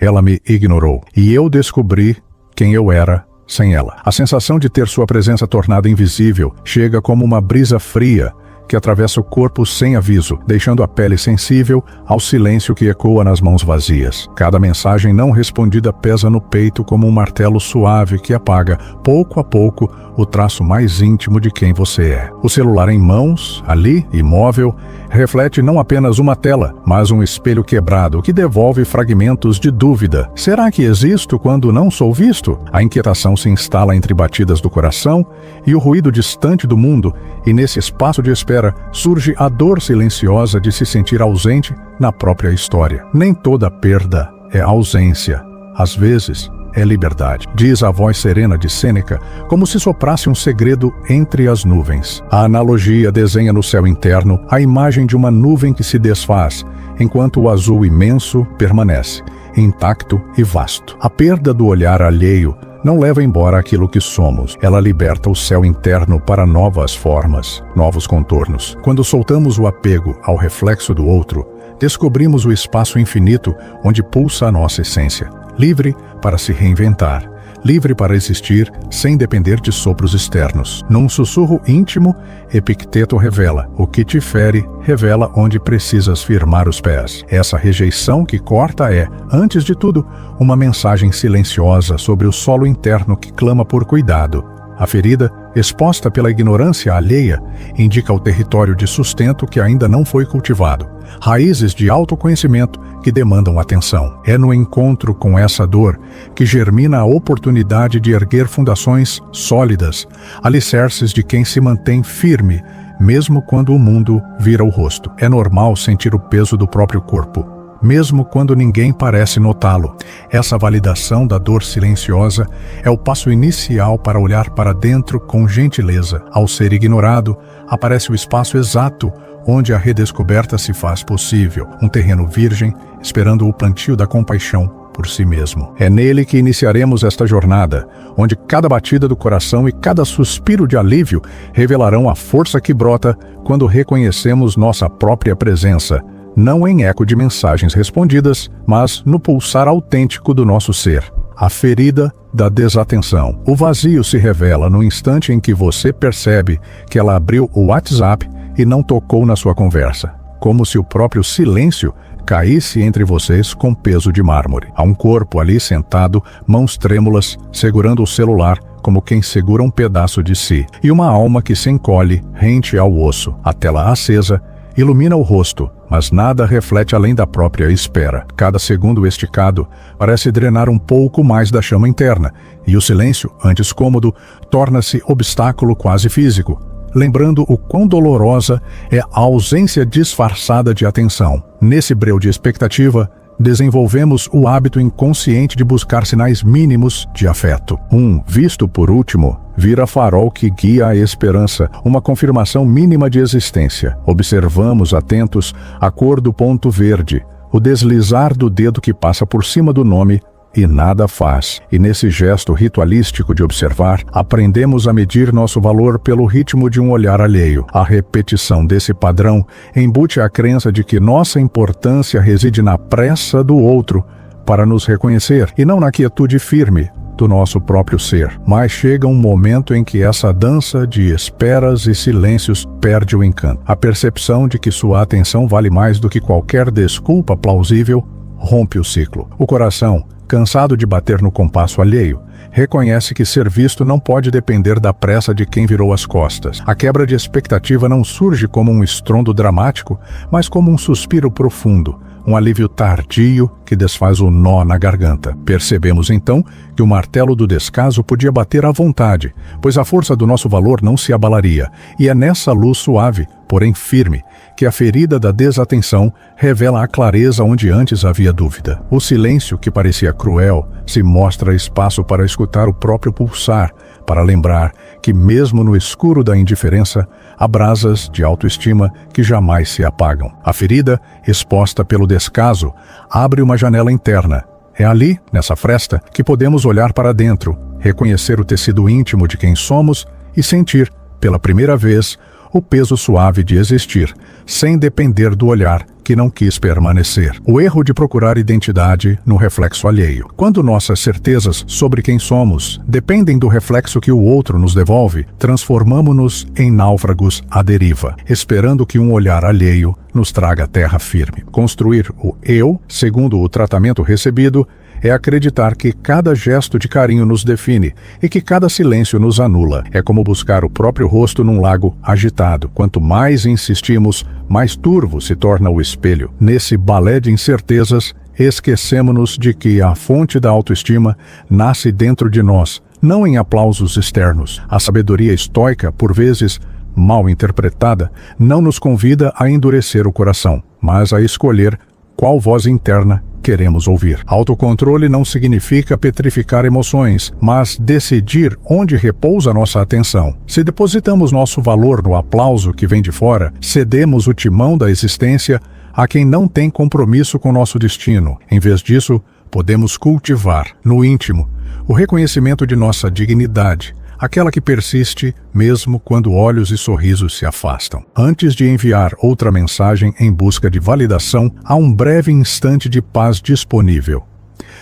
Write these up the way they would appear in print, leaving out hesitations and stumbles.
ela me ignorou, e eu descobri quem eu era sem ela. A sensação de ter sua presença tornada invisível chega como uma brisa fria que atravessa o corpo sem aviso, deixando a pele sensível ao silêncio que ecoa nas mãos vazias. Cada mensagem não respondida pesa no peito como um martelo suave que apaga, pouco a pouco, o traço mais íntimo de quem você é. O celular em mãos, ali, imóvel, reflete não apenas uma tela, mas um espelho quebrado que devolve fragmentos de dúvida. Será que existo quando não sou visto? A inquietação se instala entre batidas do coração e o ruído distante do mundo, e nesse espaço de espera surge a dor silenciosa de se sentir ausente na própria história. Nem toda perda é ausência. Às vezes, é liberdade, diz a voz serena de Sêneca, como se soprasse um segredo entre as nuvens. A analogia desenha no céu interno a imagem de uma nuvem que se desfaz, enquanto o azul imenso permanece, intacto e vasto. A perda do olhar alheio não leva embora aquilo que somos. Ela liberta o céu interno para novas formas, novos contornos. Quando soltamos o apego ao reflexo do outro, descobrimos o espaço infinito onde pulsa a nossa essência, livre para se reinventar, livre para existir sem depender de sopros externos. Num sussurro íntimo, Epicteto revela: o que te fere revela onde precisas firmar os pés. Essa rejeição que corta é, antes de tudo, uma mensagem silenciosa sobre o solo interno que clama por cuidado. A ferida, exposta pela ignorância alheia, indica o território de sustento que ainda não foi cultivado, raízes de autoconhecimento que demandam atenção. É no encontro com essa dor que germina a oportunidade de erguer fundações sólidas, alicerces de quem se mantém firme, mesmo quando o mundo vira o rosto. É normal sentir o peso do próprio corpo, mesmo quando ninguém parece notá-lo. Essa validação da dor silenciosa é o passo inicial para olhar para dentro com gentileza. Ao ser ignorado, aparece o espaço exato onde a redescoberta se faz possível, um terreno virgem, esperando o plantio da compaixão por si mesmo. É nele que iniciaremos esta jornada, onde cada batida do coração e cada suspiro de alívio revelarão a força que brota quando reconhecemos nossa própria presença, não em eco de mensagens respondidas, mas no pulsar autêntico do nosso ser. A ferida da desatenção. O vazio se revela no instante em que você percebe que ela abriu o WhatsApp e não tocou na sua conversa, como se o próprio silêncio caísse entre vocês com peso de mármore. Há um corpo ali sentado, mãos trêmulas, segurando o celular como quem segura um pedaço de si, e uma alma que se encolhe rente ao osso. A tela acesa ilumina o rosto, mas nada reflete além da própria espera. Cada segundo esticado parece drenar um pouco mais da chama interna, e o silêncio, antes cômodo, torna-se obstáculo quase físico, lembrando o quão dolorosa é a ausência disfarçada de atenção. Nesse breu de expectativa, desenvolvemos o hábito inconsciente de buscar sinais mínimos de afeto. Visto por último, vira farol que guia a esperança, uma confirmação mínima de existência. Observamos atentos a cor do ponto verde, o deslizar do dedo que passa por cima do nome e nada faz. E nesse gesto ritualístico de observar, aprendemos a medir nosso valor pelo ritmo de um olhar alheio. A repetição desse padrão embute a crença de que nossa importância reside na pressa do outro para nos reconhecer, e não na quietude firme do nosso próprio ser. Mas chega um momento em que essa dança de esperas e silêncios perde o encanto. A percepção de que sua atenção vale mais do que qualquer desculpa plausível rompe o ciclo. O coração, cansado de bater no compasso alheio, reconhece que ser visto não pode depender da pressa de quem virou as costas. A quebra de expectativa não surge como um estrondo dramático, mas como um suspiro profundo, um alívio tardio que desfaz o nó na garganta. Percebemos então que o martelo do descaso podia bater à vontade, pois a força do nosso valor não se abalaria, e é nessa luz suave, porém firme, que a ferida da desatenção revela a clareza onde antes havia dúvida. O silêncio, que parecia cruel, se mostra espaço para escutar o próprio pulsar, para lembrar que mesmo no escuro da indiferença, há brasas de autoestima que jamais se apagam. A ferida, exposta pelo descaso, abre uma janela interna. É ali, nessa fresta, que podemos olhar para dentro, reconhecer o tecido íntimo de quem somos e sentir, pela primeira vez, o peso suave de existir, sem depender do olhar que não quis permanecer. O erro de procurar identidade no reflexo alheio. Quando nossas certezas sobre quem somos dependem do reflexo que o outro nos devolve, transformamo-nos em náufragos à deriva, esperando que um olhar alheio nos traga terra firme. Construir o eu, segundo o tratamento recebido, é acreditar que cada gesto de carinho nos define e que cada silêncio nos anula. É como buscar o próprio rosto num lago agitado. Quanto mais insistimos, mais turvo se torna o espelho. Nesse balé de incertezas, esquecemo-nos de que a fonte da autoestima nasce dentro de nós, não em aplausos externos. A sabedoria estoica, por vezes mal interpretada, não nos convida a endurecer o coração, mas a escolher qual voz interna queremos ouvir. Autocontrole não significa petrificar emoções, mas decidir onde repousa nossa atenção. Se depositamos nosso valor no aplauso que vem de fora, cedemos o timão da existência a quem não tem compromisso com nosso destino. Em vez disso, podemos cultivar, no íntimo, o reconhecimento de nossa dignidade, aquela que persiste mesmo quando olhos e sorrisos se afastam. Antes de enviar outra mensagem em busca de validação, há um breve instante de paz disponível.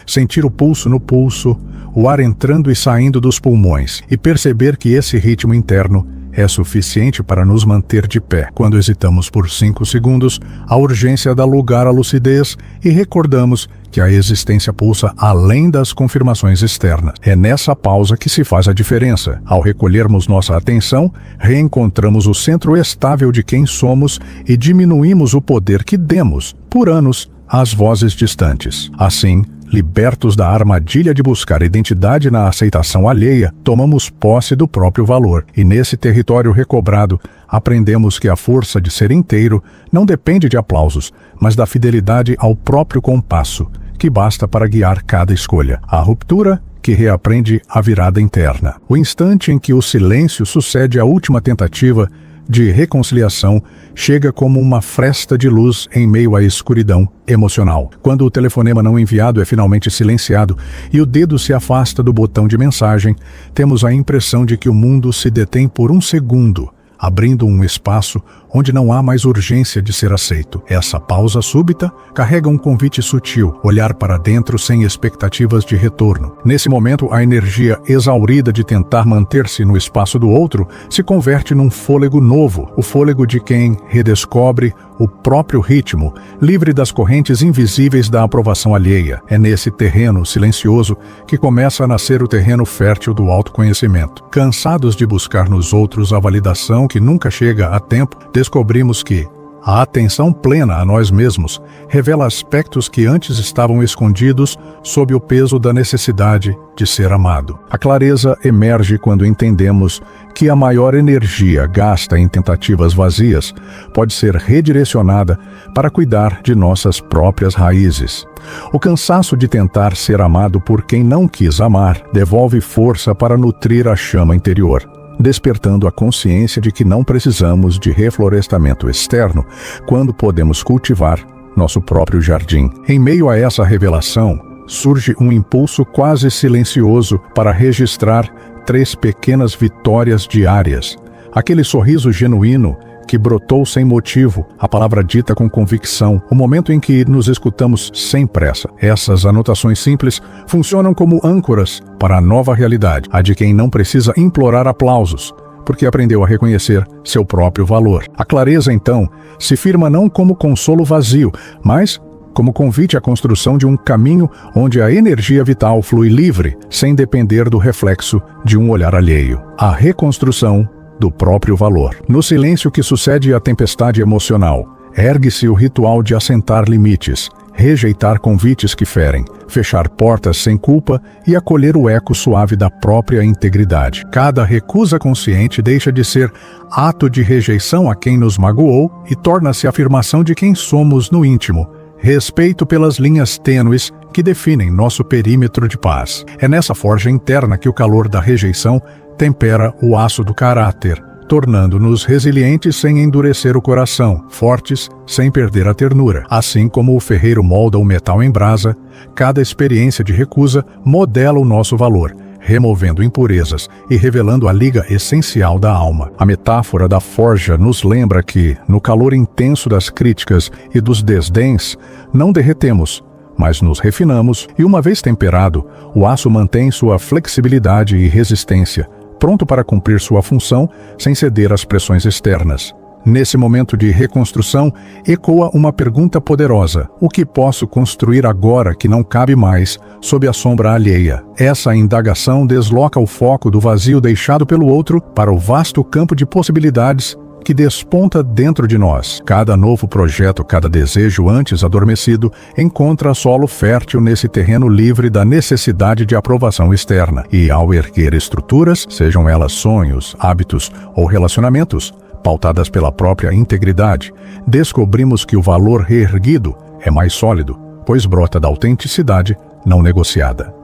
Sentir o pulso no pulso, o ar entrando e saindo dos pulmões, e perceber que esse ritmo interno é suficiente para nos manter de pé. Quando hesitamos por 5 segundos, a urgência dá lugar à lucidez e recordamos que a existência pulsa além das confirmações externas. É nessa pausa que se faz a diferença. Ao recolhermos nossa atenção, reencontramos o centro estável de quem somos e diminuímos o poder que demos, por anos, às vozes distantes. Assim, libertos da armadilha de buscar identidade na aceitação alheia, tomamos posse do próprio valor, e nesse território recobrado, aprendemos que a força de ser inteiro não depende de aplausos, mas da fidelidade ao próprio compasso, que basta para guiar cada escolha. A ruptura que reaprende a virada interna. O instante em que o silêncio sucede à última tentativa de reconciliação chega como uma fresta de luz em meio à escuridão emocional. Quando o telefonema não enviado é finalmente silenciado e o dedo se afasta do botão de mensagem, temos a impressão de que o mundo se detém por um segundo, abrindo um espaço onde não há mais urgência de ser aceito. Essa pausa súbita carrega um convite sutil, olhar para dentro sem expectativas de retorno. Nesse momento, a energia exaurida de tentar manter-se no espaço do outro se converte num fôlego novo, o fôlego de quem redescobre o próprio ritmo, livre das correntes invisíveis da aprovação alheia. É nesse terreno silencioso que começa a nascer o terreno fértil do autoconhecimento. Cansados de buscar nos outros a validação que nunca chega a tempo, descobrimos que a atenção plena a nós mesmos revela aspectos que antes estavam escondidos sob o peso da necessidade de ser amado. A clareza emerge quando entendemos que a maior energia gasta em tentativas vazias pode ser redirecionada para cuidar de nossas próprias raízes. O cansaço de tentar ser amado por quem não quis amar devolve força para nutrir a chama interior, despertando a consciência de que não precisamos de reflorestamento externo quando podemos cultivar nosso próprio jardim. Em meio a essa revelação, surge um impulso quase silencioso para registrar 3 pequenas vitórias diárias. Aquele sorriso genuíno que brotou sem motivo, a palavra dita com convicção, o momento em que nos escutamos sem pressa. Essas anotações simples funcionam como âncoras para a nova realidade, a de quem não precisa implorar aplausos, porque aprendeu a reconhecer seu próprio valor. A clareza, então, se firma não como consolo vazio, mas como convite à construção de um caminho onde a energia vital flui livre, sem depender do reflexo de um olhar alheio. A reconstrução do próprio valor. No silêncio que sucede à tempestade emocional, ergue-se o ritual de assentar limites, rejeitar convites que ferem, fechar portas sem culpa e acolher o eco suave da própria integridade. Cada recusa consciente deixa de ser ato de rejeição a quem nos magoou e torna-se afirmação de quem somos no íntimo, respeito pelas linhas tênues que definem nosso perímetro de paz. É nessa forja interna que o calor da rejeição tempera o aço do caráter, tornando-nos resilientes sem endurecer o coração, fortes sem perder a ternura. Assim como o ferreiro molda o metal em brasa, cada experiência de recusa modela o nosso valor, removendo impurezas e revelando a liga essencial da alma. A metáfora da forja nos lembra que, no calor intenso das críticas e dos desdéns, não derretemos, mas nos refinamos e, uma vez temperado, o aço mantém sua flexibilidade e resistência, pronto para cumprir sua função sem ceder às pressões externas. Nesse momento de reconstrução, ecoa uma pergunta poderosa: o que posso construir agora que não cabe mais sob a sombra alheia? Essa indagação desloca o foco do vazio deixado pelo outro para o vasto campo de possibilidades que desponta dentro de nós. Cada novo projeto, cada desejo antes adormecido, encontra solo fértil nesse terreno livre da necessidade de aprovação externa. E ao erguer estruturas, sejam elas sonhos, hábitos ou relacionamentos, pautadas pela própria integridade, descobrimos que o valor reerguido é mais sólido, pois brota da autenticidade não negociada.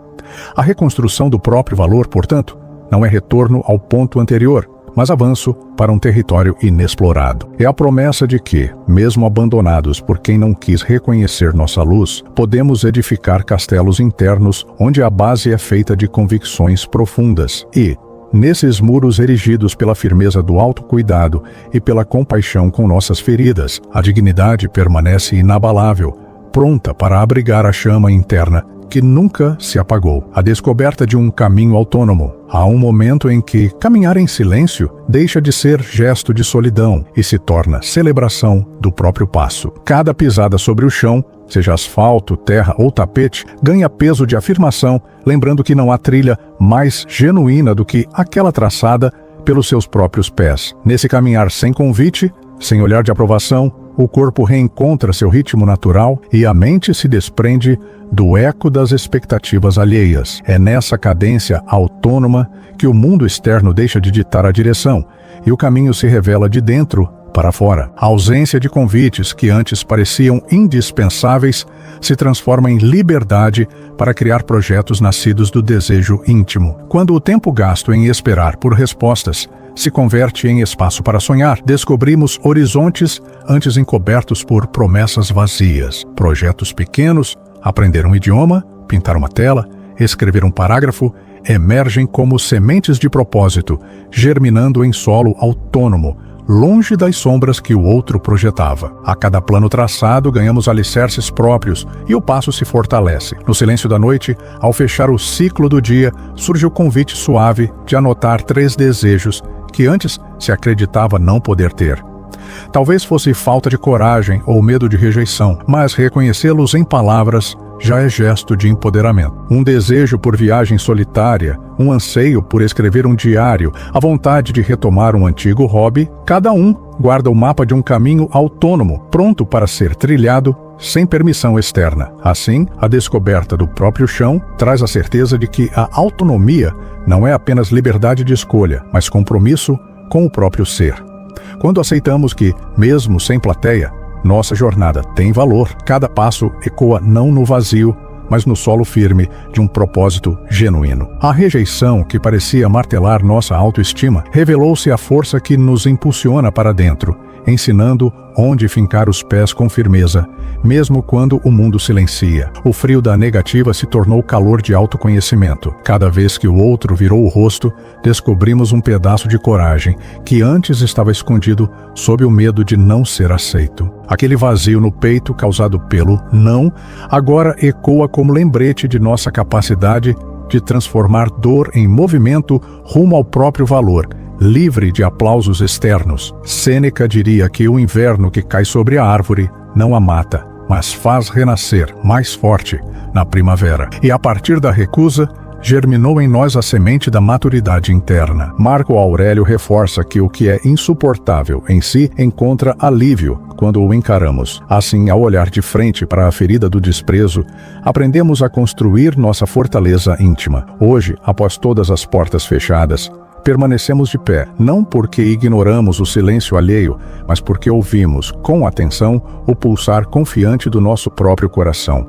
A reconstrução do próprio valor, portanto, não é retorno ao ponto anterior, mas avanço para um território inexplorado. É a promessa de que, mesmo abandonados por quem não quis reconhecer nossa luz, podemos edificar castelos internos onde a base é feita de convicções profundas e, nesses muros erigidos pela firmeza do autocuidado e pela compaixão com nossas feridas, a dignidade permanece inabalável, pronta para abrigar a chama interna que nunca se apagou. A descoberta de um caminho autônomo. Há um momento em que caminhar em silêncio deixa de ser gesto de solidão e se torna celebração do próprio passo. Cada pisada sobre o chão, seja asfalto, terra ou tapete, ganha peso de afirmação, lembrando que não há trilha mais genuína do que aquela traçada pelos seus próprios pés. Nesse caminhar sem convite, sem olhar de aprovação, o corpo reencontra seu ritmo natural e a mente se desprende do eco das expectativas alheias. É nessa cadência autônoma que o mundo externo deixa de ditar a direção e o caminho se revela de dentro para fora. A ausência de convites que antes pareciam indispensáveis se transforma em liberdade para criar projetos nascidos do desejo íntimo. Quando o tempo gasto em esperar por respostas se converte em espaço para sonhar, descobrimos horizontes antes encobertos por promessas vazias. Projetos pequenos, aprender um idioma, pintar uma tela, escrever um parágrafo, emergem como sementes de propósito, germinando em solo autônomo, longe das sombras que o outro projetava. A cada plano traçado, ganhamos alicerces próprios e o passo se fortalece. No silêncio da noite, ao fechar o ciclo do dia, surge o convite suave de anotar 3 desejos que antes se acreditava não poder ter. Talvez fosse falta de coragem ou medo de rejeição, mas reconhecê-los em palavras já é gesto de empoderamento. Um desejo por viagem solitária, um anseio por escrever um diário, a vontade de retomar um antigo hobby, cada um guarda o mapa de um caminho autônomo, pronto para ser trilhado sem permissão externa. Assim, a descoberta do próprio chão traz a certeza de que a autonomia não é apenas liberdade de escolha, mas compromisso com o próprio ser. Quando aceitamos que, mesmo sem plateia, nossa jornada tem valor, cada passo ecoa não no vazio, mas no solo firme de um propósito genuíno. A rejeição que parecia martelar nossa autoestima revelou-se a força que nos impulsiona para dentro, ensinando onde fincar os pés com firmeza, mesmo quando o mundo silencia. O frio da negativa se tornou calor de autoconhecimento. Cada vez que o outro virou o rosto, descobrimos um pedaço de coragem que antes estava escondido sob o medo de não ser aceito. Aquele vazio no peito causado pelo não, agora ecoa como lembrete de nossa capacidade de transformar dor em movimento rumo ao próprio valor, livre de aplausos externos. Sêneca diria que o inverno que cai sobre a árvore não a mata, mas faz renascer mais forte na primavera. E a partir da recusa, germinou em nós a semente da maturidade interna. Marco Aurélio reforça que o que é insuportável em si encontra alívio quando o encaramos. Assim, ao olhar de frente para a ferida do desprezo, aprendemos a construir nossa fortaleza íntima. Hoje, após todas as portas fechadas, permanecemos de pé, não porque ignoramos o silêncio alheio, mas porque ouvimos, com atenção, o pulsar confiante do nosso próprio coração.